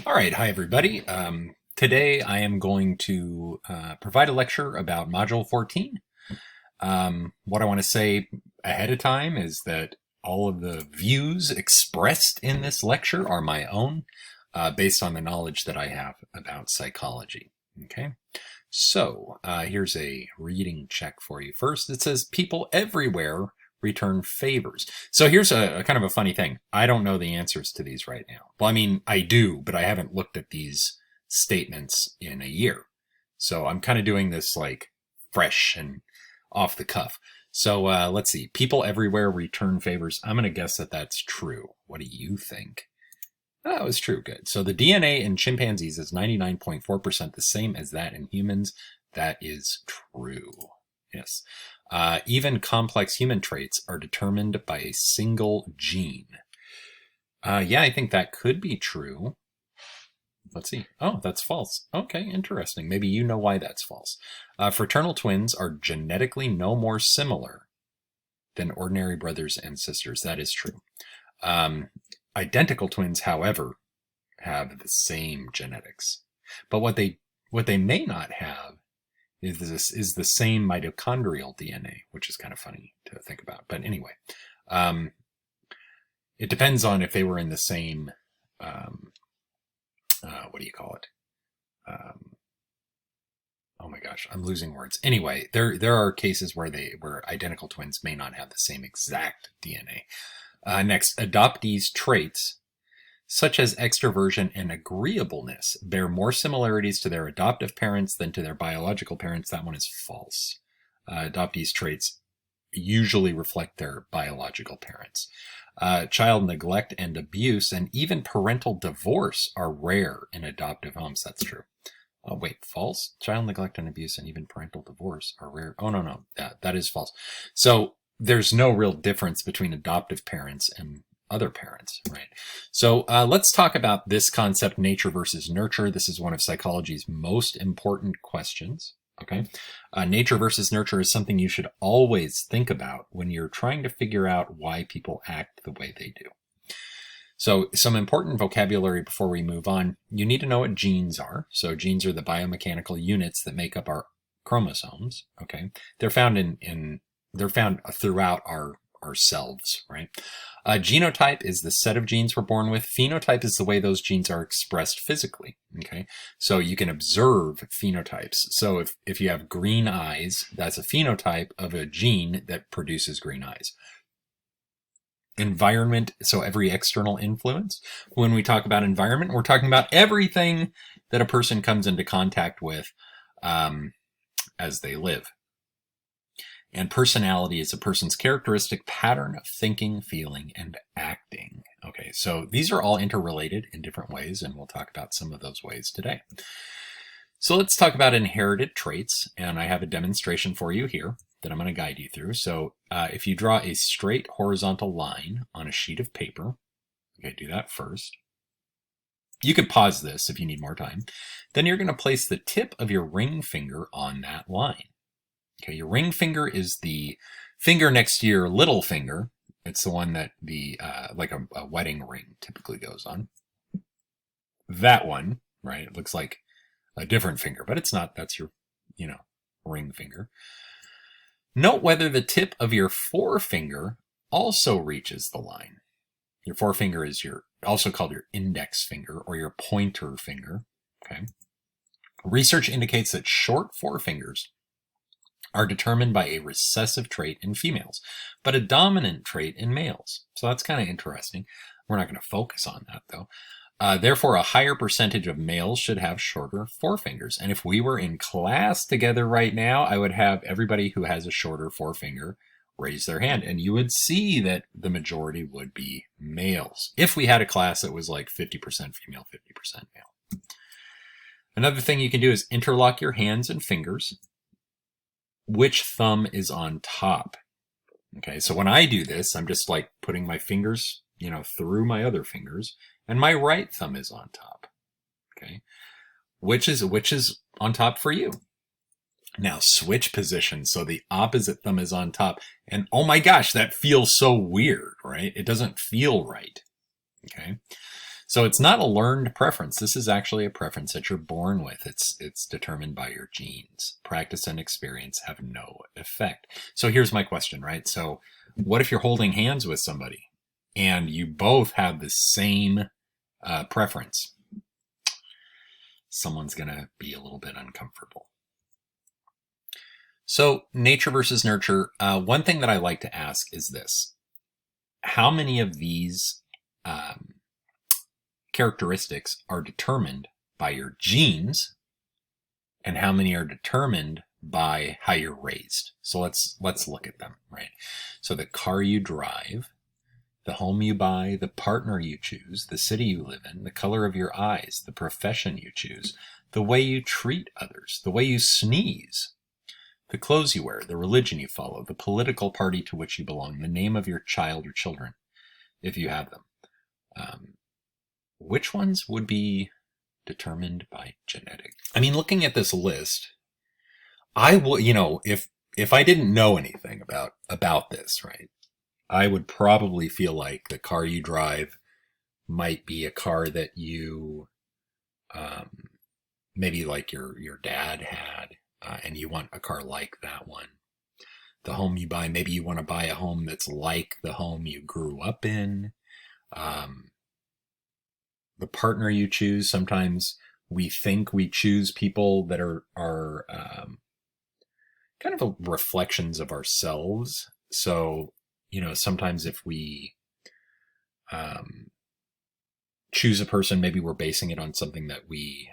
All right, hi everybody. Today I am going to provide a lecture about Module 14. What I want to say ahead of time is that all of the views expressed in this lecture are my own, based on the knowledge that I have about psychology. Okay, so here's a reading check for you. First, it says people everywhere return favors. So here's a kind of a funny thing. I don't know the answers to these right now. Well, I mean, I do, but I haven't looked at these statements in a year. So I'm kind of doing this like fresh and off the cuff. So let's see. People everywhere return favors. I'm going to guess that that's true. What do you think? Oh, it was true. Good. So the DNA in chimpanzees is 99.4% the same as that in humans. That is true. Yes. Even complex human traits are determined by a single gene. Yeah, I think that could be true. Let's see. Oh, that's false. Okay, interesting. Maybe you know why that's false. Fraternal twins are genetically no more similar than ordinary brothers and sisters. That is true. Identical twins, however, have the same genetics. But what they may not have is the same mitochondrial DNA, which is kind of funny to think about. But anyway, it depends on if they were in the same, what do you call it? Oh my gosh, I'm losing words. Anyway, there are cases where identical twins may not have the same exact DNA. Next, adoptees' traits such as extroversion and agreeableness bear more similarities to their adoptive parents than to their biological parents. That one is false. Adoptees' traits usually reflect their biological parents. Child neglect and abuse and even parental divorce are rare in adoptive homes. That's true. Oh, wait, false? Child neglect and abuse and even parental divorce are rare. Oh, no. That is false. So there's no real difference between adoptive parents and other parents, right? So let's talk about this concept, nature versus nurture. This is one of psychology's most important questions. Okay. Nature versus nurture is something you should always think about when you're trying to figure out why people act the way they do. So some important vocabulary before we move on. You need to know what genes are. So genes are the biomechanical units that make up our chromosomes. Okay. They're found they're found throughout ourselves, right? Genotype is the set of genes we're born with. Phenotype is the way those genes are expressed physically. Okay, so you can observe phenotypes. So if you have green eyes, that's a phenotype of a gene that produces green eyes. Environment, so every external influence. When we talk about environment, we're talking about everything that a person comes into contact with as they live. And personality is a person's characteristic pattern of thinking, feeling, and acting. Okay, so these are all interrelated in different ways, and we'll talk about some of those ways today. So let's talk about inherited traits, and I have a demonstration for you here that I'm going to guide you through. So if you draw a straight horizontal line on a sheet of paper, okay, do that first. You could pause this if you need more time. Then you're going to place the tip of your ring finger on that line. Okay, your ring finger is the finger next to your little finger. It's the one that like a wedding ring typically goes on. That one, right? It looks like a different finger, but it's not. That's your, ring finger. Note whether the tip of your forefinger also reaches the line. Your forefinger is also called your index finger or your pointer finger. Okay. Research indicates that short forefingers are determined by a recessive trait in females, but a dominant trait in males. So that's kind of interesting. We're not going to focus on that though. Therefore, a higher percentage of males should have shorter forefingers. And if we were in class together right now, I would have everybody who has a shorter forefinger raise their hand. And you would see that the majority would be males. If we had a class that was like 50% female, 50% male. Another thing you can do is interlock your hands and fingers. Which thumb is on top? Okay, so when I do this, I'm just like putting my fingers, through my other fingers, and my right thumb is on top. Okay, which is on top for you? Now switch position, so the opposite thumb is on top, and oh my gosh, that feels so weird, right? It doesn't feel right. Okay, So it's not a learned preference. This is actually a preference that you're born with. It's determined by your genes. Practice and experience have no effect. So here's my question, right? So what if you're holding hands with somebody and you both have the same preference? Someone's going to be a little bit uncomfortable. So nature versus nurture. One thing that I like to ask is this. How many of these characteristics are determined by your genes, and how many are determined by how you're raised? So let's look at them, right? So the car you drive, the home you buy, the partner you choose, the city you live in, the color of your eyes, the profession you choose, the way you treat others, the way you sneeze, the clothes you wear, the religion you follow, the political party to which you belong, the name of your child or children, if you have them. Which ones would be determined by genetics? I mean, looking at this list, I will, if I didn't know anything about this, right, I would probably feel like the car you drive might be a car that you, maybe like your dad had, and you want a car like that one. The home you buy, maybe you want to buy a home that's like the home you grew up in. The partner you choose, sometimes we think we choose people that are kind of reflections of ourselves. So, sometimes if we choose a person, maybe we're basing it on something that we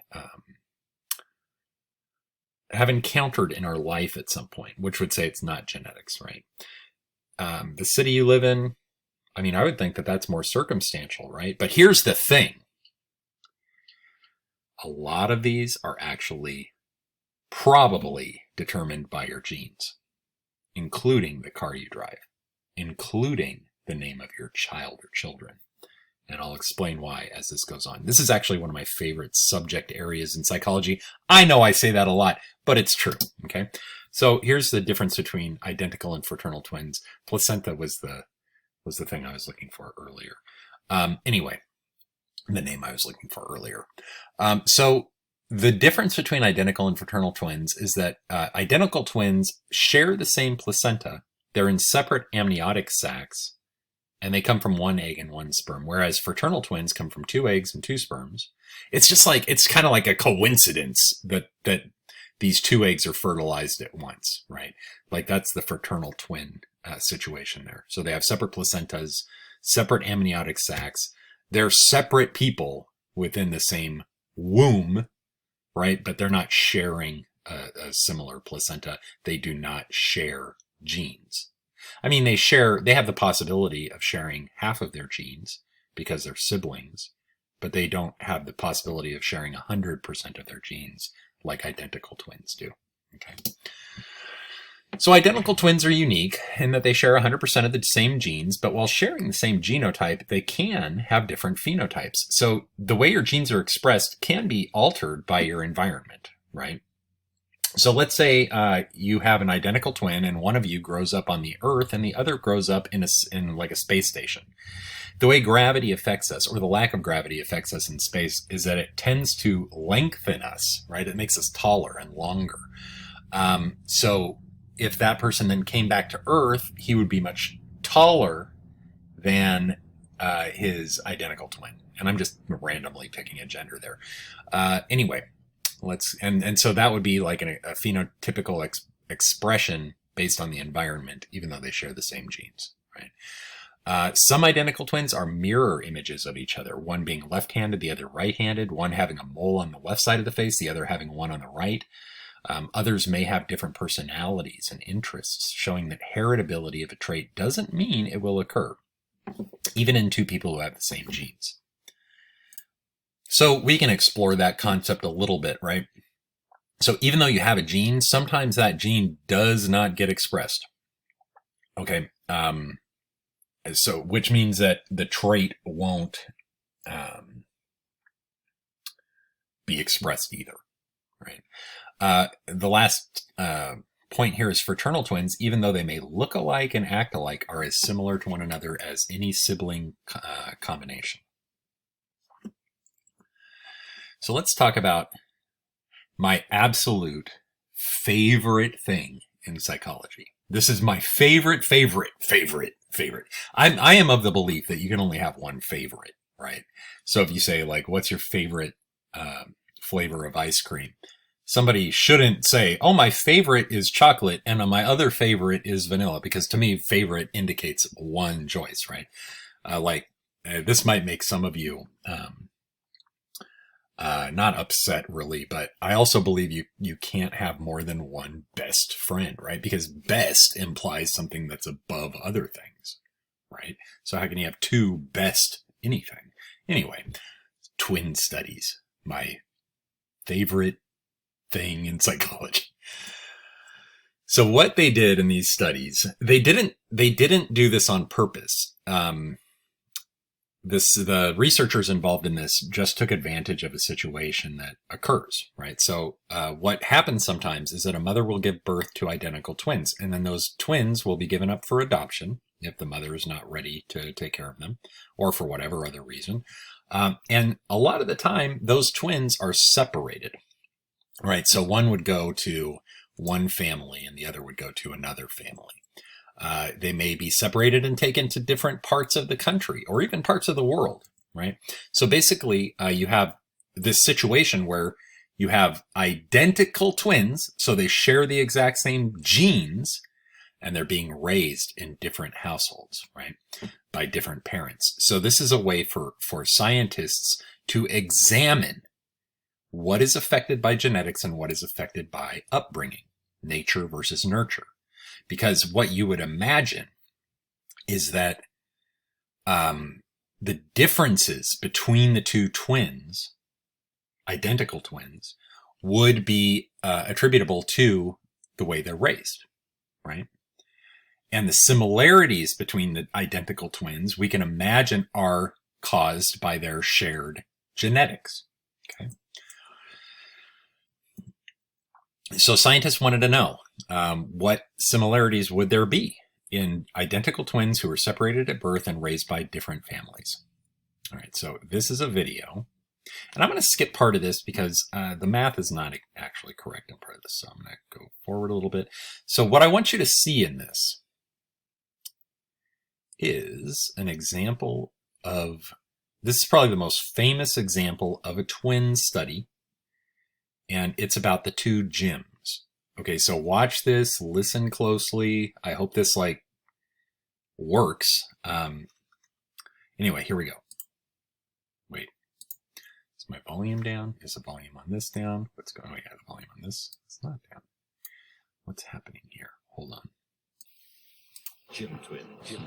have encountered in our life at some point, which would say it's not genetics, right? The city you live in, I mean, I would think that that's more circumstantial, right? But here's the thing. A lot of these are actually probably determined by your genes, including the car you drive, including the name of your child or children. And I'll explain why as this goes on. This is actually one of my favorite subject areas in psychology. I know I say that a lot, but it's true. Okay. So here's the difference between identical and fraternal twins. Placenta was the thing I was looking for earlier. Anyway, the name I was looking for earlier. So the difference between identical and fraternal twins is that identical twins share the same placenta. They're in separate amniotic sacs, and they come from one egg and one sperm, whereas fraternal twins come from 2 eggs and 2 sperms. It's just like, it's kind of like a coincidence that these 2 eggs are fertilized at once, right? Like that's the fraternal twin situation there. So they have separate placentas, separate amniotic sacs. They're separate people within the same womb, right? But they're not sharing a similar placenta. They do not share genes. I mean, they have the possibility of sharing half of their genes because they're siblings, but they don't have the possibility of sharing 100% of their genes like identical twins do. Okay. So identical twins are unique in that they share 100% of the same genes, but while sharing the same genotype, they can have different phenotypes. So the way your genes are expressed can be altered by your environment, right? So let's say you have an identical twin and one of you grows up on the Earth and the other grows up in like a space station. The way gravity affects us, or the lack of gravity affects us in space, is that it tends to lengthen us, right? It makes us taller and longer. So if that person then came back to Earth, he would be much taller than his identical twin. And I'm just randomly picking a gender there. Anyway, so that would be like a phenotypical expression based on the environment, even though they share the same genes, right? Some identical twins are mirror images of each other, one being left-handed, the other right-handed, one having a mole on the left side of the face, the other having one on the right. Others may have different personalities and interests, showing that heritability of a trait doesn't mean it will occur, even in 2 people who have the same genes. So we can explore that concept a little bit, right? So even though you have a gene, sometimes that gene does not get expressed. Okay. So which means that the trait won't be expressed either, right? The last point here is fraternal twins, even though they may look alike and act alike, are as similar to one another as any sibling combination. So let's talk about my absolute favorite thing in psychology. This is my favorite. I am of the belief that you can only have one favorite, right? So if you say, like, what's your favorite flavor of ice cream? Somebody shouldn't say, oh, my favorite is chocolate and my other favorite is vanilla, because to me, favorite indicates one choice, right? This might make some of you not upset really, but I also believe you can't have more than one best friend, right? Because best implies something that's above other things, right? So how can you have two best anything? Anyway, twin studies, my favorite thing in psychology. So what they did in these studies, they didn't do this on purpose. The researchers involved in this just took advantage of a situation that occurs, right? So what happens sometimes is that a mother will give birth to identical twins, and then those twins will be given up for adoption if the mother is not ready to take care of them, or for whatever other reason. And a lot of the time, those twins are separated, right? So one would go to one family and the other would go to another family. They may be separated and taken to different parts of the country or even parts of the world, right? So basically, you have this situation where you have identical twins, so they share the exact same genes, and they're being raised in different households, right, by different parents. So this is a way for scientists to examine what is affected by genetics and what is affected by upbringing, nature versus nurture. Because what you would imagine is that the differences between the two twins, identical twins, would be attributable to the way they're raised, right? And the similarities between the identical twins, we can imagine, are caused by their shared genetics, okay? So scientists wanted to know what similarities would there be in identical twins who were separated at birth and raised by different families. All right, so this is a video. And I'm going to skip part of this because the math is not actually correct in part of this. So I'm going to go forward a little bit. So what I want you to see in this is an example of, this is probably the most famous example of a twin study. And it's about the two Jims. Okay, so watch this, listen closely. I hope this works. Anyway, here we go. Wait, is my volume down? Is the volume on this down? What's going on? Oh, yeah, the volume on this, it's not down. What's happening here? Hold on. Jim twins.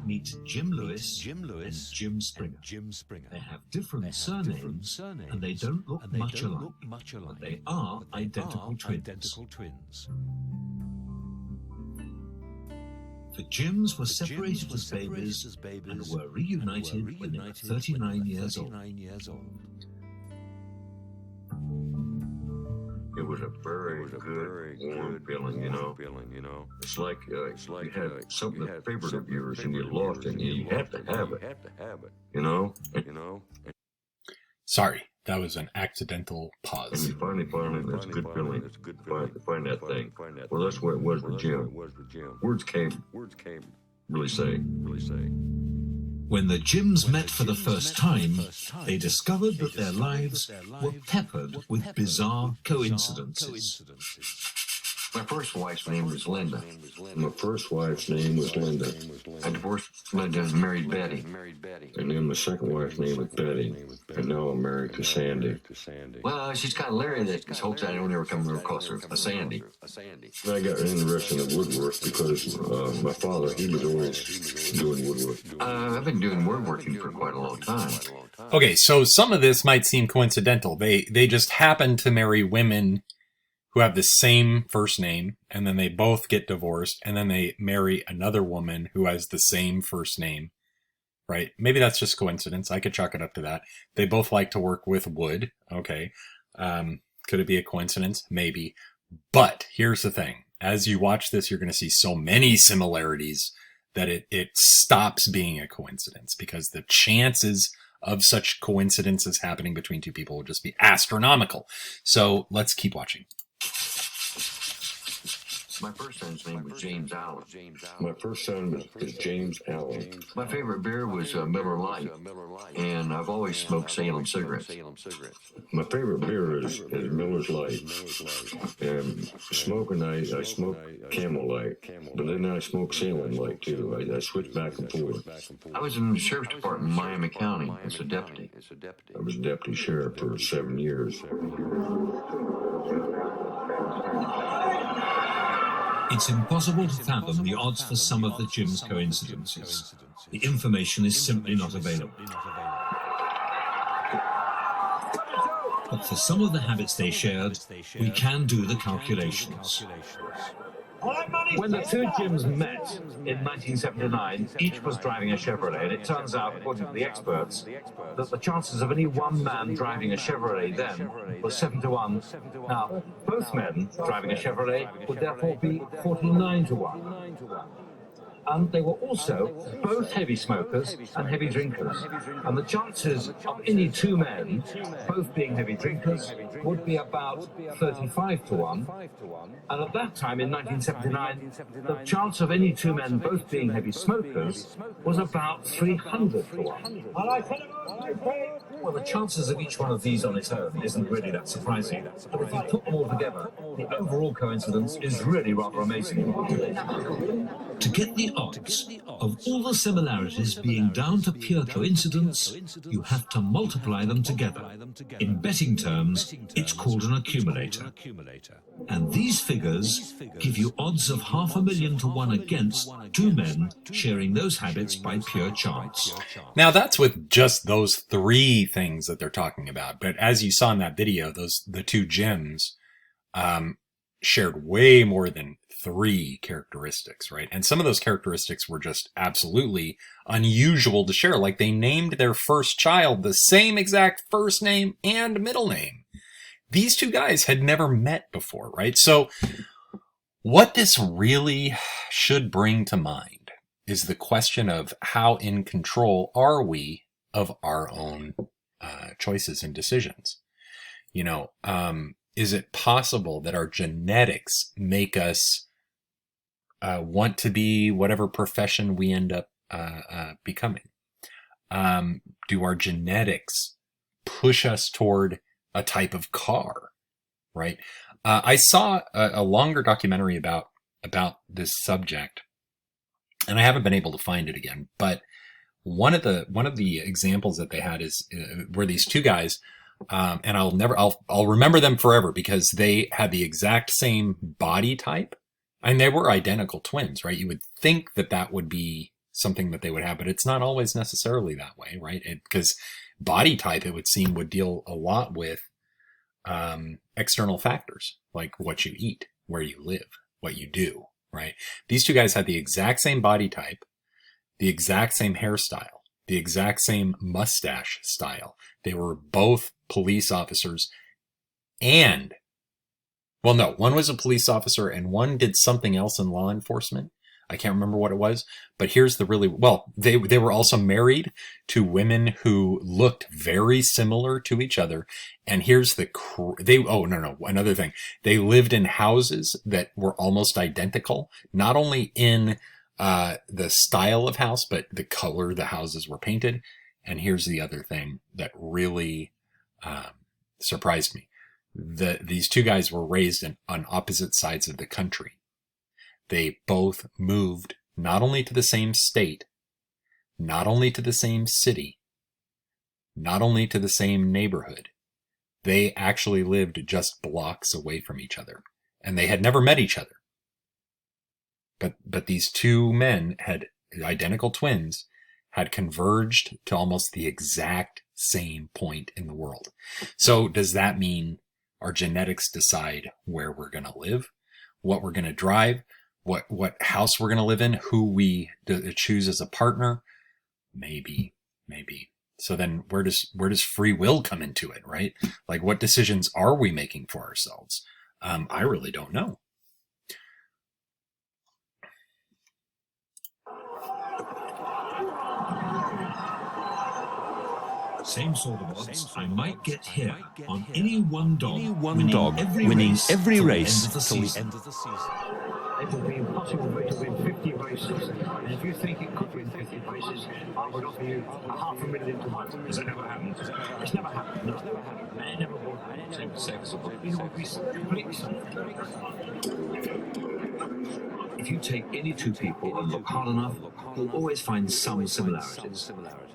Meet Jim Lewis and Jim Springer. They have different surnames and they don't look much alike, but they are identical twins. The Jims were separated as babies and were reunited when they were 39 years old. It was a very good, warm feeling, you know. It's like you had something a favorite of yours and you lost it and you had to have it, you know. Sorry, that was an accidental pause. And you finally found it. It's a good feeling to find that thing. Well, that's what it was with Jim. Words came really say. When the Jims met for the first time, they discovered that their lives were peppered with bizarre coincidences. My first wife's name was Linda. My first wife's name was Linda. I divorced Linda and married Betty. And then my second wife's name was Betty. And now I'm married to Sandy. Well, she's kind of leery that because hopes I don't ever come across her a Sandy. I got interested in woodwork because my father, he was always doing woodwork. I've been doing woodworking for quite a long time. Okay, so some of this might seem coincidental. They just happen to marry women who have the same first name, and then they both get divorced, and then they marry another woman who has the same first name, right? Maybe that's just coincidence. I could chalk it up to that. They both like to work with wood. Okay. Could it be a coincidence? Maybe. But here's the thing. As you watch this, you're going to see so many similarities that it stops being a coincidence, because the chances of such coincidences happening between two people would just be astronomical. So let's keep watching. My first son's name was James Allen. My first son is James Allen. My favorite beer was Miller Lite, and I've always smoked Salem cigarettes. My favorite beer is Miller's Light. And smoking, I smoke Camel Light, but then I smoke Salem Light too. I switch back and forth. I was in the sheriff's department in Miami County as a deputy. I was deputy sheriff for 7 years. It's impossible to fathom the odds for some of the Jim's coincidences. The information is simply not available. But for some of the habits they shared, we can do the calculations. When the two Jims met in 1979, each was driving a Chevrolet, and it turns out, according to the experts, that the chances of any one man driving a Chevrolet then was 7 to 1. Now, both men driving a Chevrolet would therefore be 49 to 1. And they were also both heavy smokers and heavy drinkers. And the chances of any two men, both being heavy drinkers, would be about 35 to 1. And at that time, in 1979, the chance of any two men both being heavy smokers was about 300 to 1. Well, the chances of each one of these on its own isn't really that surprising. But if you put them all together, the overall coincidence is really rather amazing. To get the odds of all the similarities being down to pure coincidence, you have to multiply them together. In betting terms, it's called an accumulator. And these figures give you odds of 500,000 to 1 against two men sharing those habits by pure chance. Now that's with just those three things that they're talking about. But as you saw in that video, the two Jims shared way more than 3 characteristics, right? And some of those characteristics were just absolutely unusual to share. Like they named their first child the same exact first name and middle name. These two guys had never met before, right? So what this really should bring to mind is the question of how in control are we of our own choices and decisions? You know, is it possible that our genetics make us want to be whatever profession we end up becoming? Do our genetics push us toward a type of car, right? I saw a longer documentary about this subject, and I haven't been able to find it again. But one of the examples that they had is where these two guys, and I'll remember them forever because they had the exact same body type, and they were identical twins, right? You would think that would be something that they would have, but it's not always necessarily that way, right? Because body type, it would seem, would deal a lot with external factors like what you eat, where you live, what you do, right? These two guys had the exact same body type, the exact same hairstyle, the exact same mustache style. They were both police officers and, well, no, one was a police officer and one did something else in law enforcement. I can't remember what it was, but here's the really, well, they were also married to women who looked very similar to each other. And here's another thing. They lived in houses that were almost identical, not only in the style of house, but the color the houses were painted. And here's the other thing that really surprised me. These two guys were raised on opposite sides of the country. They both moved not only to the same state, not only to the same city, not only to the same neighborhood. They actually lived just blocks away from each other, and they had never met each other. But these two men identical twins, had converged to almost the exact same point in the world. So does that mean our genetics decide where we're going to live, what we're going to drive, what house we're going to live in, who we choose as a partner? Maybe. So then where does free will come into it, right? Like, what decisions are we making for ourselves? I really don't know. Same sort of odds I might get here on any one dog winning every race till the till end the of the season. It would be impossible for it to win 50 races. And if you think it could win 50 races, I would offer you $500,000 to win. Has that never happened? It's never happened. No, it's never happened. And it never will happen. Same with sex. You know, it would be completely simple. If you take any two people and look hard enough, you'll always find some similarities.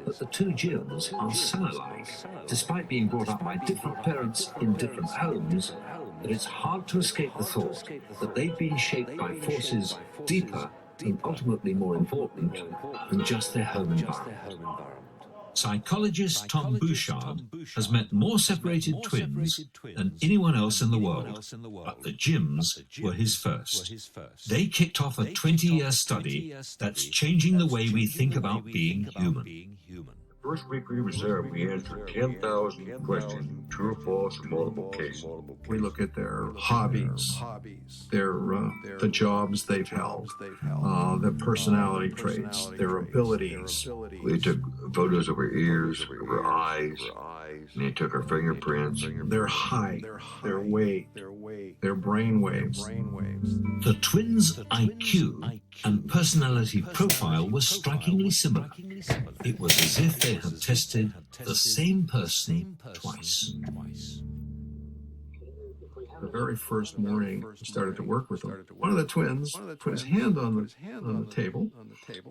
But the two Jims are so alike, despite being brought up by different parents in different homes, that it's hard to escape the thought that they've been shaped by forces deeper and ultimately more important than just their home environment. Psychologist Tom Bouchard has met more separated twins than anyone else in the world, but the Jims were his first. They kicked off a 20-year study that's changing the way we think about being human. First week we was there, we answered 10,000 questions, true or false, or multiple cases. We look at their hobbies, the jobs they've held, their personality traits, their abilities. We took photos of her ears, of her eyes, and they took her fingerprints. Their height, their weight, their brain waves. The twins' IQ and personality profile was strikingly similar. It was as if they had tested the same person twice. The very first morning we started to work with them, one of the twins put his hand on the table,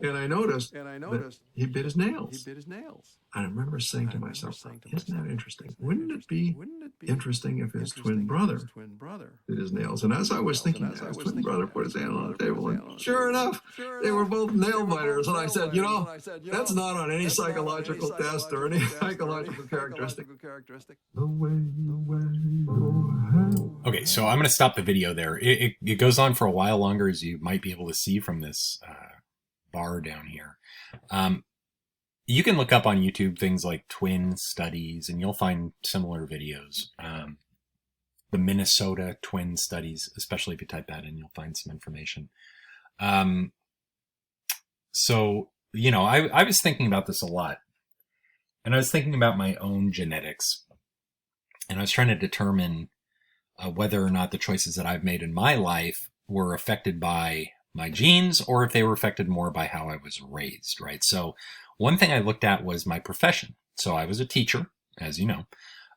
and I noticed that he bit his nails. I remember saying to myself, isn't that interesting? Wouldn't it be interesting if his twin brother bit his nails? And as I was thinking that, his twin brother put his hand on the table, and sure enough, they were both nail biters. And I said, that's not on any psychological test or any psychological characteristic. Okay, so I'm going to stop the video there. It goes on for a while longer, as you might be able to see from this bar down here. You can look up on YouTube things like twin studies, and you'll find similar videos. The Minnesota twin studies, especially if you type that in, you'll find some information. So, I was thinking about this a lot. And I was thinking about my own genetics. And I was trying to determine whether or not the choices that I've made in my life were affected by my genes, or if they were affected more by how I was raised, right? So one thing I looked at was my profession. So I was a teacher, as you know.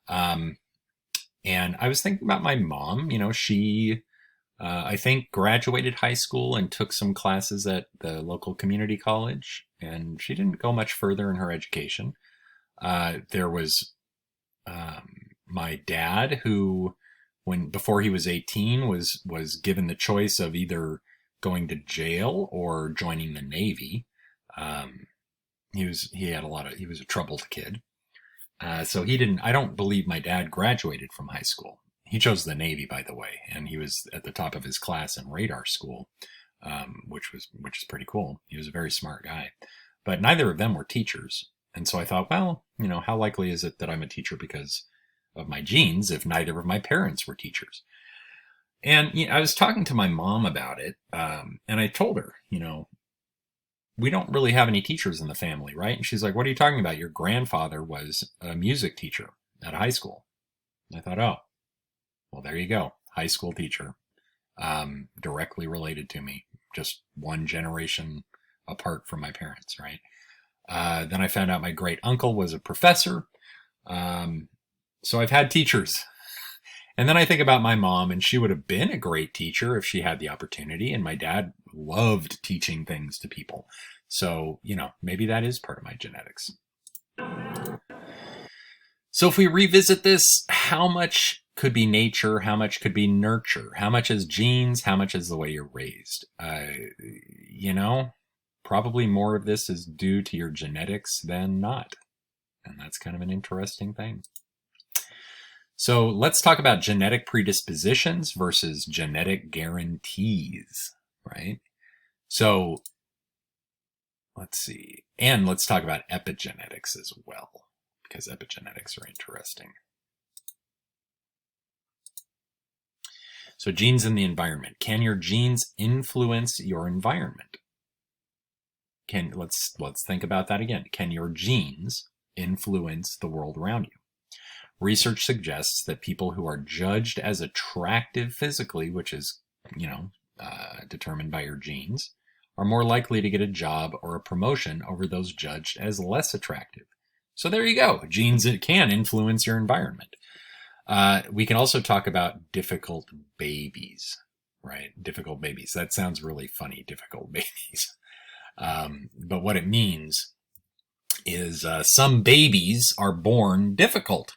And I was thinking about my mom. She, I think, graduated high school and took some classes at the local community college. And she didn't go much further in her education. There was my dad, who, before he was 18, was given the choice of either going to jail or joining the Navy. He was a troubled kid. So I don't believe my dad graduated from high school. He chose the Navy, by the way, and he was at the top of his class in radar school, which is pretty cool. He was a very smart guy, but neither of them were teachers. And so I thought, well, how likely is it that I'm a teacher because of my genes if neither of my parents were teachers? And I was talking to my mom about it, and I told her, we don't really have any teachers in the family, right? And she's like, what are you talking about? Your grandfather was a music teacher at high school. And I thought, oh, well, there you go. High school teacher, directly related to me, just one generation apart from my parents, right? Then I found out my great uncle was a professor. So I've had teachers. And then I think about my mom, and she would have been a great teacher if she had the opportunity. And my dad loved teaching things to people. So, maybe that is part of my genetics. So if we revisit this, how much could be nature? How much could be nurture? How much is genes? How much is the way you're raised? Probably more of this is due to your genetics than not. And that's kind of an interesting thing. So let's talk about genetic predispositions versus genetic guarantees, right? So let's see. And let's talk about epigenetics as well, because epigenetics are interesting. So genes in the environment. Can your genes influence your environment? Let's think about that again. Can your genes influence the world around you. Research suggests that people who are judged as attractive physically, which is, determined by your genes, are more likely to get a job or a promotion over those judged as less attractive. So there you go. Genes can influence your environment. We can also talk about difficult babies, right? Difficult babies. That sounds really funny, difficult babies. But what it means is some babies are born difficult.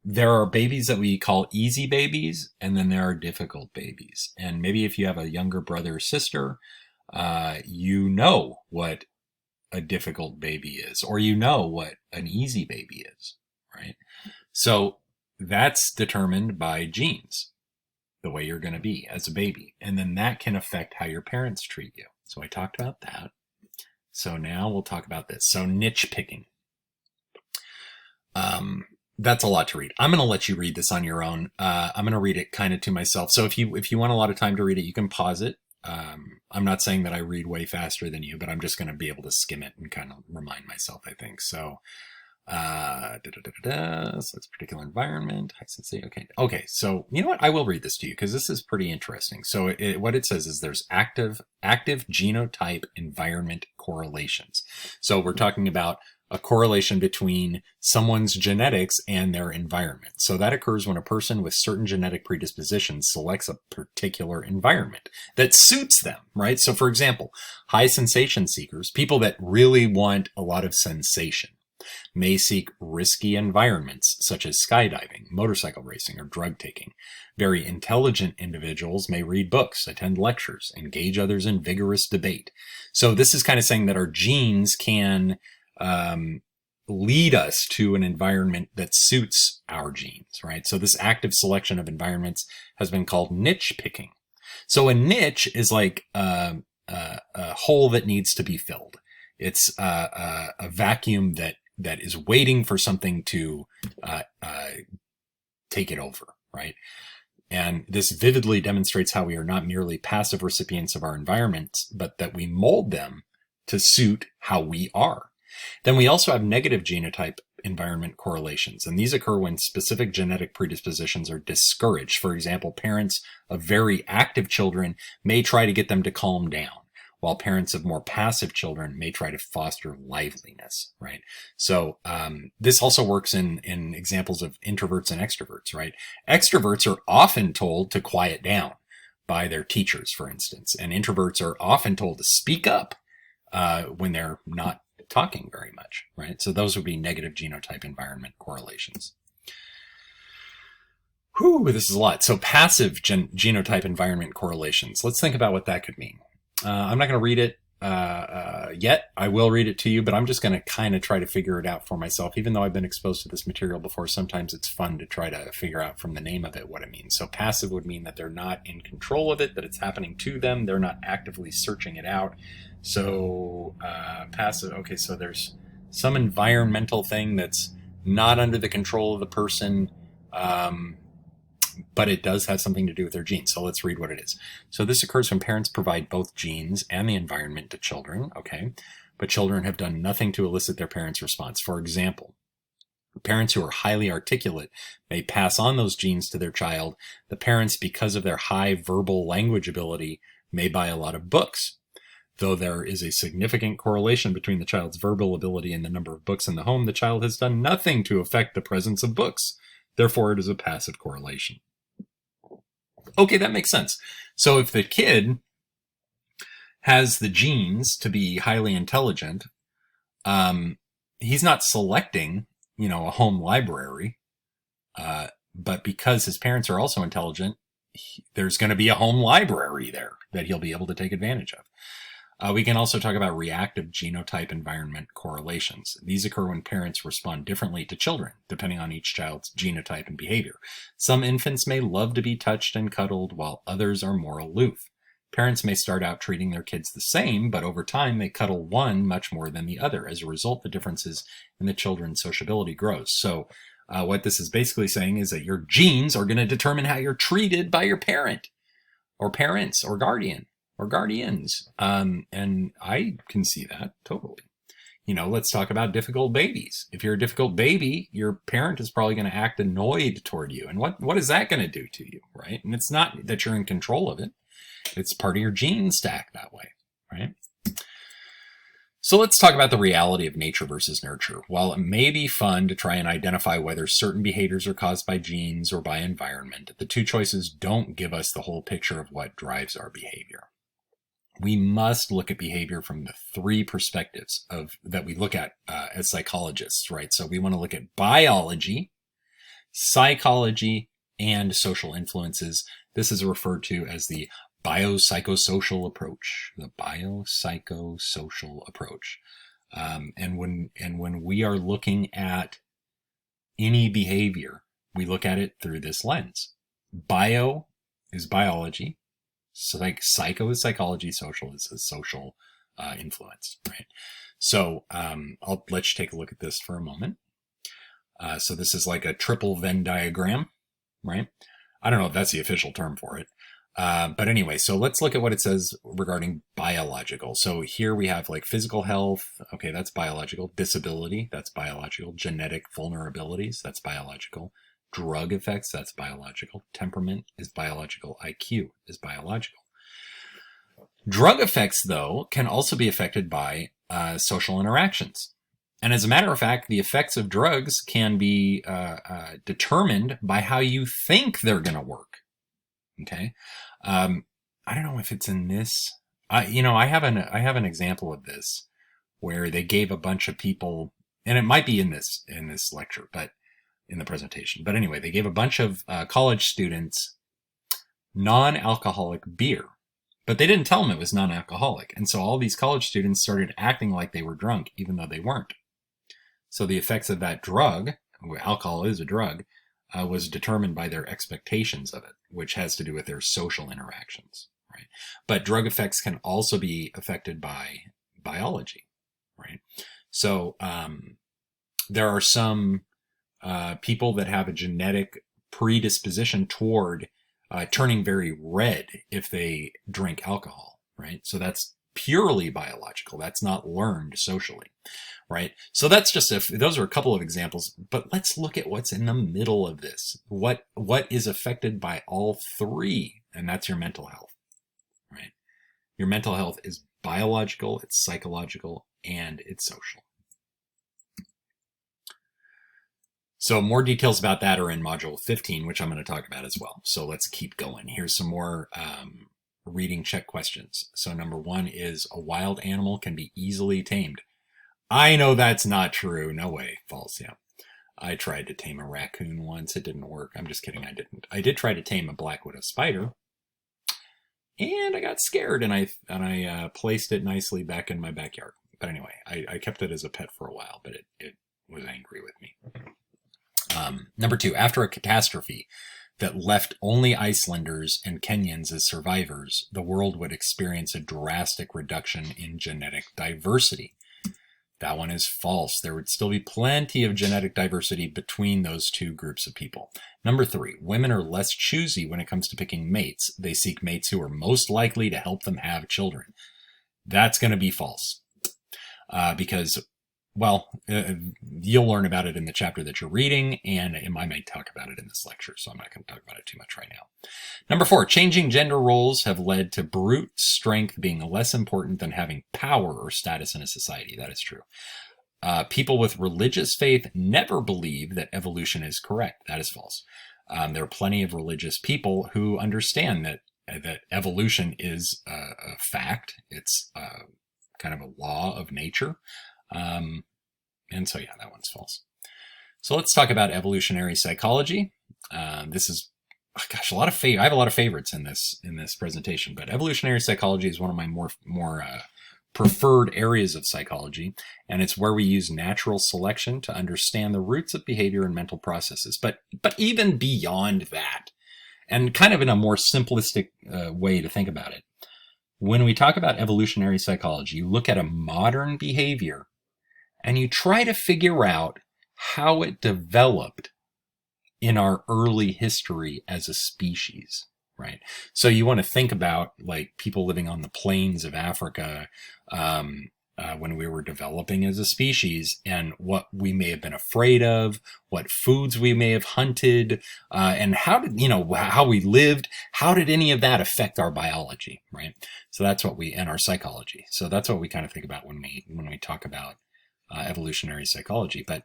There are babies that we call easy babies, and then there are difficult babies. And maybe if you have a younger brother or sister, you know what a difficult baby is, or you know what an easy baby is, right? So that's determined by genes, the way you're going to be as a baby. And then that can affect how your parents treat you. So I talked about that. So now we'll talk about this. So niche picking. That's a lot to read. I'm going to let you read this on your own. I'm going to read it kind of to myself. So if you want a lot of time to read it, you can pause it. I'm not saying that I read way faster than you, but I'm just going to be able to skim it and kind of remind myself, I think. So, so it's a particular environment. I see. Okay. So you know what? I will read this to you because this is pretty interesting. So what it says is there's active genotype environment correlations. So we're talking about a correlation between someone's genetics and their environment. So that occurs when a person with certain genetic predispositions selects a particular environment that suits them, right? So for example, high sensation seekers, people that really want a lot of sensation, may seek risky environments such as skydiving, motorcycle racing, or drug taking. Very intelligent individuals may read books, attend lectures, engage others in vigorous debate. So this is kind of saying that our genes can lead us to an environment that suits our genes, right? So this active selection of environments has been called niche picking. So a niche is like a hole that needs to be filled. It's a vacuum that is waiting for something to take it over, right? And this vividly demonstrates how we are not merely passive recipients of our environments, but that we mold them to suit how we are. Then we also have negative genotype environment correlations, and these occur when specific genetic predispositions are discouraged. For example, parents of very active children may try to get them to calm down, while parents of more passive children may try to foster liveliness, right? So this also works in examples of introverts and extroverts, right? Extroverts are often told to quiet down by their teachers, for instance, and introverts are often told to speak up when they're not talking very much, right? So those would be negative genotype environment correlations. Whew, this is a lot. So passive genotype environment correlations. Let's think about what that could mean. I'm not going to read it yet. I will read it to you, but I'm just going to kind of try to figure it out for myself. Even though I've been exposed to this material before, sometimes it's fun to try to figure out from the name of it what it means. So passive would mean that they're not in control of it, that it's happening to them. They're not actively searching it out. So passive, okay, so there's some environmental thing that's not under the control of the person, but it does have something to do with their genes. So let's read what it is. So this occurs when parents provide both genes and the environment to children, okay? But children have done nothing to elicit their parents' response. For example, parents who are highly articulate may pass on those genes to their child. The parents, because of their high verbal language ability, may buy a lot of books. Though there is a significant correlation between the child's verbal ability and the number of books in the home, the child has done nothing to affect the presence of books. Therefore, it is a passive correlation. Okay, that makes sense. So if the kid has the genes to be highly intelligent, he's not selecting, a home library, but because his parents are also intelligent, there's going to be a home library there that he'll be able to take advantage of. We can also talk about reactive genotype environment correlations. These occur when parents respond differently to children, depending on each child's genotype and behavior. Some infants may love to be touched and cuddled, while others are more aloof. Parents may start out treating their kids the same, but over time they cuddle one much more than the other. As a result, the differences in the children's sociability grows. So what this is basically saying is that your genes are going to determine how you're treated by your parent, or parents, or guardian, or guardians. And I can see that totally. let's talk about difficult babies. If you're a difficult baby, your parent is probably going to act annoyed toward you. And what is that going to do to you, right? And it's not that you're in control of it. It's part of your gene stack that way, right? So let's talk about the reality of nature versus nurture. While it may be fun to try and identify whether certain behaviors are caused by genes or by environment, the two choices don't give us the whole picture of what drives our behavior. We must look at behavior from the three perspectives that we look at as psychologists, right? So we want to look at biology, psychology, and social influences. This is referred to as the biopsychosocial approach, the biopsychosocial approach. And when we are looking at any behavior, we look at it through this lens. Bio is biology. Psycho is psychology, social is a social influence, right? So I'll let you take a look at this for a moment. So this is like a triple Venn diagram, right? I don't know if that's the official term for it. But anyway, so let's look at what it says regarding biological. So here we have like physical health. Okay, that's biological. Disability, that's biological. Genetic vulnerabilities, that's biological. Drug effects, that's biological. Temperament is biological. IQ is biological. Drug effects, though, can also be affected by social interactions. And as a matter of fact, the effects of drugs can be determined by how you think they're going to work. Okay. I don't know if it's in this. I have an example of this where they gave a bunch of people, and it might be in this lecture, but in the presentation. But anyway, they gave a bunch of college students non-alcoholic beer, but they didn't tell them it was non-alcoholic. And so all these college students started acting like they were drunk, even though they weren't. So the effects of that drug, alcohol is a drug, was determined by their expectations of it, which has to do with their social interactions, right? But drug effects can also be affected by biology, right? So there are some people that have a genetic predisposition toward turning very red if they drink alcohol, right? So that's purely biological. That's not learned socially, right? So that's just those are a couple of examples, but let's look at what's in the middle of this. What is affected by all three, and that's your mental health, right? Your mental health is biological, it's psychological, and it's social. So more details about that are in Module 15, which I'm going to talk about as well. So let's keep going. Here's some more reading check questions. So number 1 is, a wild animal can be easily tamed. I know that's not true. No way. False. Yeah. I tried to tame a raccoon once. It didn't work. I'm just kidding. I didn't. I did try to tame a black widow spider, and I got scared, and I placed it nicely back in my backyard. But anyway, I kept it as a pet for a while, but it was angry with me. Number 2, after a catastrophe that left only Icelanders and Kenyans as survivors, the world would experience a drastic reduction in genetic diversity. That one is false. There would still be plenty of genetic diversity between those two groups of people. Number 3, women are less choosy when it comes to picking mates. They seek mates who are most likely to help them have children. That's going to be false. Because, well, you'll learn about it in the chapter that you're reading, and I might talk about it in this lecture, so I'm not going to talk about it too much right now. Number 4, changing gender roles have led to brute strength being less important than having power or status in a society. That is true. People with religious faith never believe that evolution is correct. That is false. There are plenty of religious people who understand that evolution is a fact. It's kind of a law of nature. And so, yeah, that one's false. So let's talk about evolutionary psychology. This is, gosh, I have a lot of favorites in this presentation, but evolutionary psychology is one of my more preferred areas of psychology, and it's where we use natural selection to understand the roots of behavior and mental processes. But even beyond that, and kind of in a more simplistic way to think about it, when we talk about evolutionary psychology, you look at a modern behavior and you try to figure out how it developed in our early history as a species, right? So you want to think about like people living on the plains of Africa, when we were developing as a species, and what we may have been afraid of, what foods we may have hunted, and how we lived, how did any of that affect our biology, right? So that's what and our psychology. So that's what we kind of think about when we talk about evolutionary psychology. But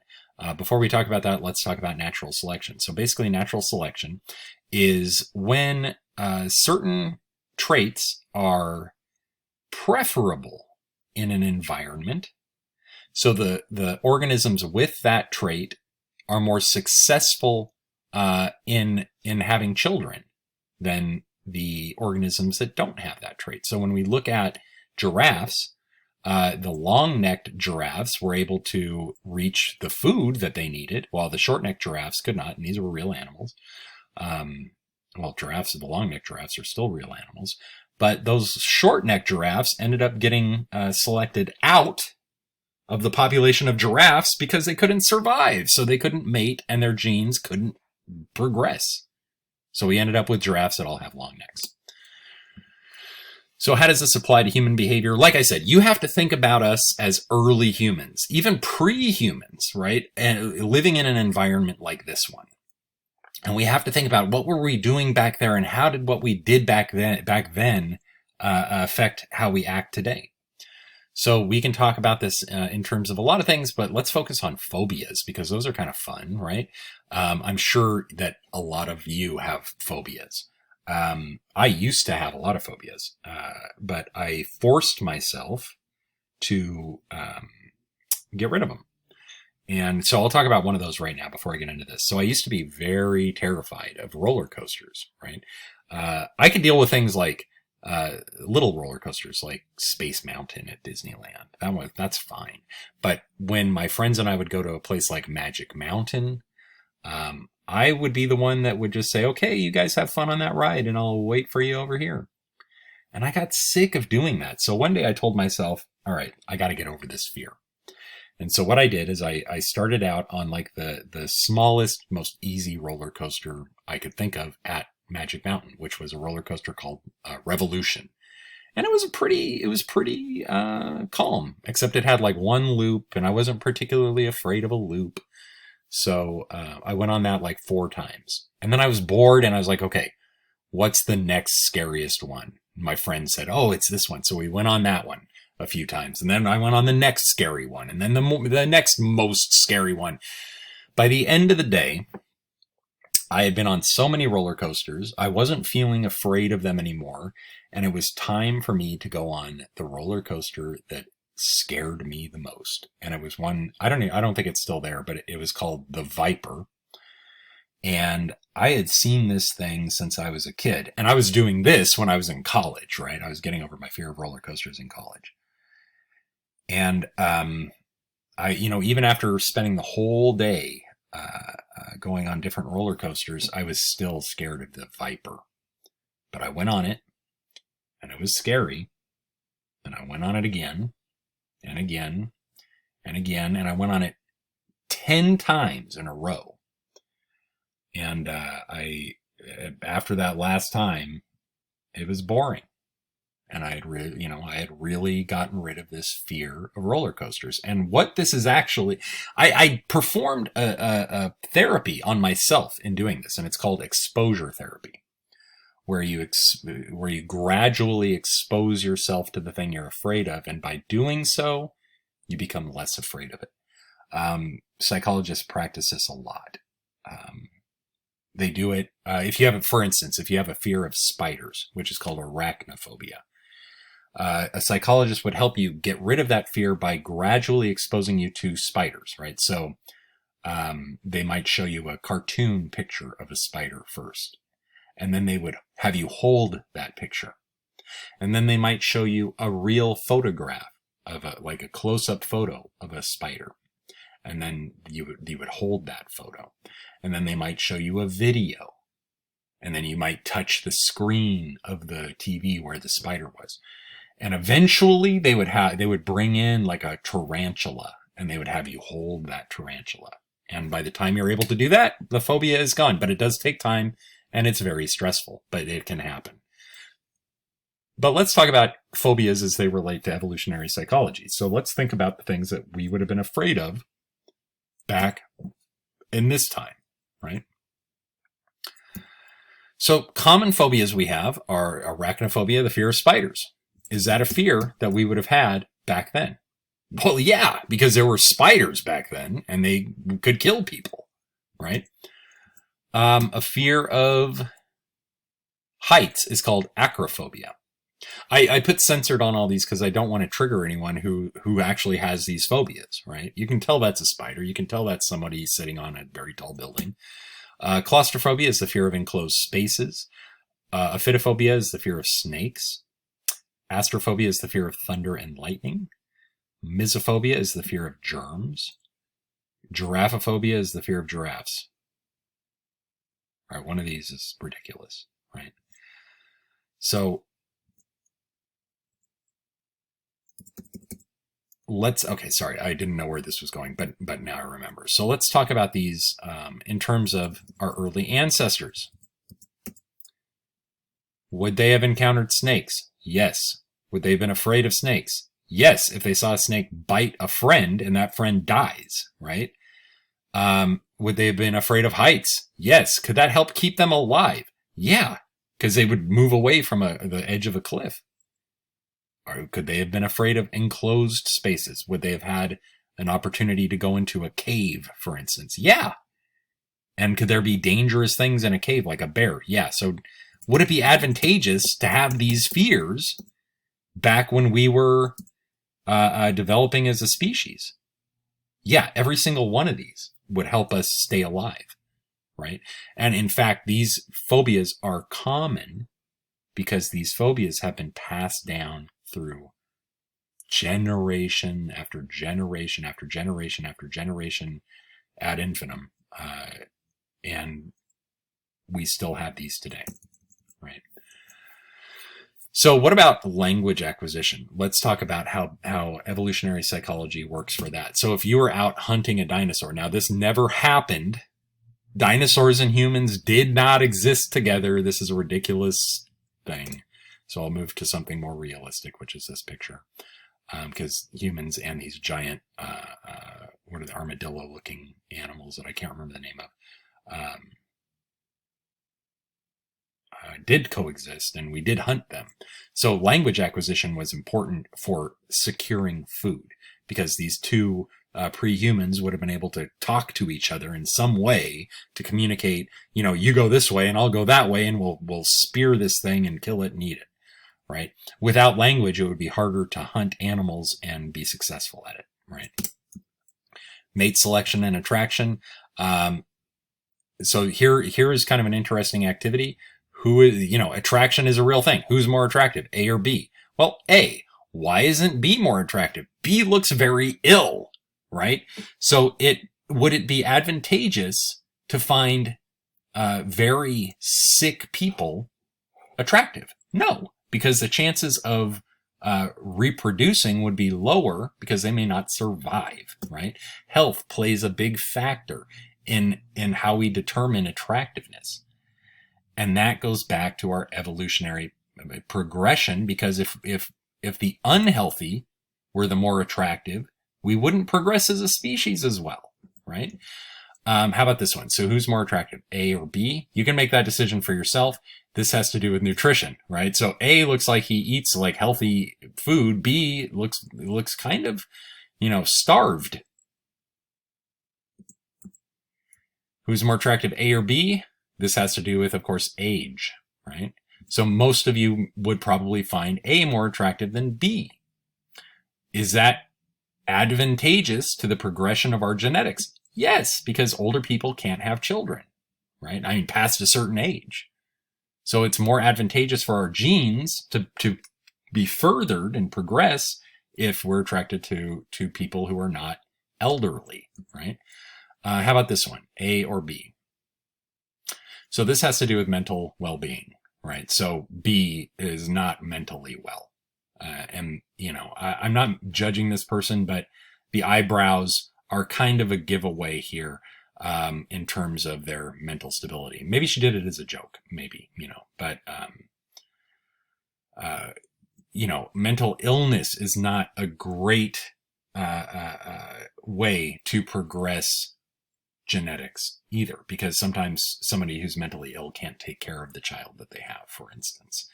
before we talk about that, let's talk about natural selection. So basically, natural selection is when certain traits are preferable in an environment. So the organisms with that trait are more successful in having children than the organisms that don't have that trait. So when we look at giraffes, the long-necked giraffes were able to reach the food that they needed, while the short-necked giraffes could not, and these were real animals. Giraffes, the long-necked giraffes are still real animals. But those short-necked giraffes ended up getting selected out of the population of giraffes because they couldn't survive. So they couldn't mate and their genes couldn't progress. So we ended up with giraffes that all have long necks. So how does this apply to human behavior? Like I said, you have to think about us as early humans, even pre-humans, right? And living in an environment like this one. And we have to think about what were we doing back there, and how did what we did back then affect how we act today. So we can talk about this in terms of a lot of things, but let's focus on phobias because those are kind of fun, right? I'm sure that a lot of you have phobias. I used to have a lot of phobias, but I forced myself to get rid of them. And so I'll talk about one of those right now before I get into this. So I used to be very terrified of roller coasters, right? I could deal with things like little roller coasters like Space Mountain at Disneyland. That's fine. But when my friends and I would go to a place like Magic Mountain, I would be the one that would just say, okay, you guys have fun on that ride and I'll wait for you over here. And I got sick of doing that. So one day I told myself, all right, I got to get over this fear. And so what I did is I started out on like the smallest, most easy roller coaster I could think of at Magic Mountain, which was a roller coaster called Revolution. And it was pretty calm, except it had like one loop and I wasn't particularly afraid of a loop. So I went on that like 4 times. And then I was bored and I was like, okay, what's the next scariest one? My friend said, oh, it's this one. So we went on that one a few times. And then I went on the next scary one. And then the next most scary one. By the end of the day, I had been on so many roller coasters. I wasn't feeling afraid of them anymore. And it was time for me to go on the roller coaster that scared me the most. And it was one, I don't think it's still there, but it was called the Viper. And I had seen this thing since I was a kid. And I was doing this when I was in college, right? I was getting over my fear of roller coasters in college. And even after spending the whole day going on different roller coasters, I was still scared of the Viper. But I went on it, and it was scary. And I went on it again, and again, and again, and I went on it 10 times in a row. And after that last time, it was boring. And I had really gotten rid of this fear of roller coasters. And what this is actually, I performed a therapy on myself in doing this, and it's called exposure therapy, where you gradually expose yourself to the thing you're afraid of, and by doing so, you become less afraid of it. Psychologists practice this a lot. They do it if you have a fear of spiders, which is called arachnophobia. A psychologist would help you get rid of that fear by gradually exposing you to spiders, right? So they might show you a cartoon picture of a spider first, and then they would have you hold that picture. And then they might show you a real photograph of a close-up photo of a spider. And then you would hold that photo. And then they might show you a video. And then you might touch the screen of the TV where the spider was. And eventually they would bring in like a tarantula, and they would have you hold that tarantula. And by the time you're able to do that, the phobia is gone. But it does take time, and it's very stressful, but it can happen. But let's talk about phobias as they relate to evolutionary psychology. So let's think about the things that we would have been afraid of back in this time, right? So common phobias we have are arachnophobia, the fear of spiders. Is that a fear that we would have had back then? Well, yeah, because there were spiders back then and they could kill people, right? A fear of heights is called acrophobia. I put censored on all these because I don't want to trigger anyone who actually has these phobias, right? You can tell that's a spider. You can tell that's somebody sitting on a very tall building. Claustrophobia is the fear of enclosed spaces. Aphidophobia is the fear of snakes. Astrophobia is the fear of thunder and lightning. Misophobia is the fear of germs. Giraffophobia is the fear of giraffes. All right, one of these is ridiculous, right? So okay, sorry, I didn't know where this was going, but now I remember. So let's talk about these in terms of our early ancestors. Would they have encountered snakes? Yes. Would they have been afraid of snakes? Yes, if they saw a snake bite a friend and that friend dies, right? Would they have been afraid of heights? Yes. Could that help keep them alive? Yeah, because they would move away from the edge of a cliff. Or could they have been afraid of enclosed spaces? Would they have had an opportunity to go into a cave, for instance? Yeah. And could there be dangerous things in a cave, like a bear? Yeah. So would it be advantageous to have these fears back when we were developing as a species? Yeah, every single one of these would help us stay alive, right? And in fact, these phobias are common because these phobias have been passed down through generation after generation after generation after generation ad infinitum. And we still have these today, right? So what about language acquisition? Let's talk about how evolutionary psychology works for that. So if you were out hunting a dinosaur, now this never happened. Dinosaurs and humans did not exist together. This is a ridiculous thing. So I'll move to something more realistic, which is this picture. Because humans and these giant, what are the armadillo-looking animals that I can't remember the name of, did coexist, and we did hunt them. So language acquisition was important for securing food, because these two pre-humans would have been able to talk to each other in some way to communicate, you go this way and I'll go that way, and we'll spear this thing and kill it and eat it. Right? Without language, it would be harder to hunt animals and be successful at it, right? Mate selection and attraction. So here is kind of an interesting activity. Attraction is a real thing. Who's more attractive, A or B? Well, A. Why isn't B more attractive? B looks very ill, right? So would it be advantageous to find very sick people attractive? No. Because the chances of reproducing would be lower because they may not survive, right? Health plays a big factor in how we determine attractiveness. And that goes back to our evolutionary progression, because if the unhealthy were the more attractive, we wouldn't progress as a species as well, right? How about this one? So who's more attractive, A or B? You can make that decision for yourself. This has to do with nutrition, right? So A looks like he eats like healthy food. B looks kind of, starved. Who's more attractive, A or B? This has to do with, of course, age, right? So most of you would probably find A more attractive than B. Is that advantageous to the progression of our genetics? Yes, because older people can't have children, right? I mean, past a certain age. So it's more advantageous for our genes to be furthered and progress if we're attracted to people who are not elderly, right? How about this one, A or B? So this has to do with mental well-being, right? So B is not mentally well. And, I'm not judging this person, but the eyebrows are kind of a giveaway here in terms of their mental stability. Maybe she did it as a joke, maybe, but mental illness is not a great way to progress genetics either, because sometimes somebody who's mentally ill can't take care of the child that they have, for instance.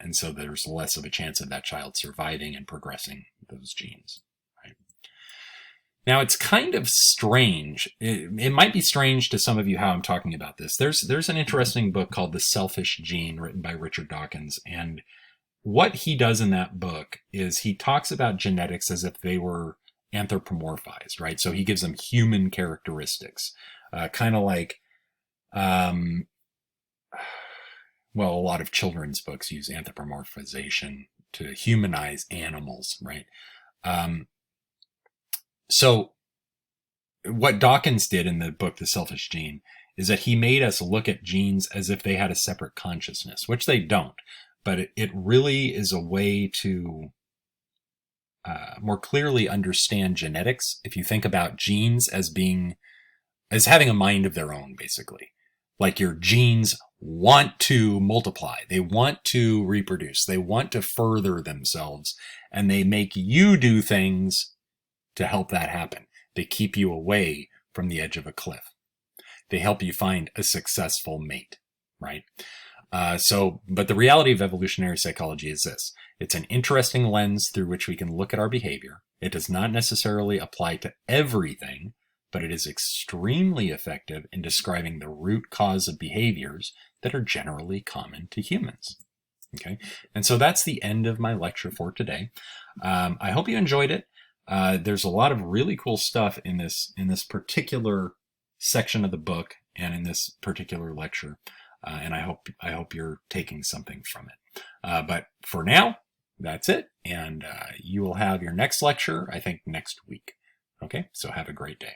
And so there's less of a chance of that child surviving and progressing those genes. Right? Now, it's kind of strange. It might be strange to some of you how I'm talking about this. There's an interesting book called The Selfish Gene, written by Richard Dawkins. And what he does in that book is he talks about genetics as if they were anthropomorphized, right? So he gives them human characteristics, kind of like, a lot of children's books use anthropomorphization to humanize animals, right? So what Dawkins did in the book, The Selfish Gene, is that he made us look at genes as if they had a separate consciousness, which they don't. But it really is a way to more clearly understand genetics if you think about genes as having a mind of their own, basically. Like your genes want to multiply, they want to reproduce, they want to further themselves, and they make you do things to help that happen. They keep you away from the edge of a cliff. They help you find a successful mate, right? But the reality of evolutionary psychology is this. It's an interesting lens through which we can look at our behavior. It does not necessarily apply to everything, but it is extremely effective in describing the root cause of behaviors that are generally common to humans. Okay. And so that's the end of my lecture for today. I hope you enjoyed it. There's a lot of really cool stuff in this particular section of the book and in this particular lecture. And I hope you're taking something from it. But for now, that's it. And you will have your next lecture, I think, next week. Okay, so have a great day.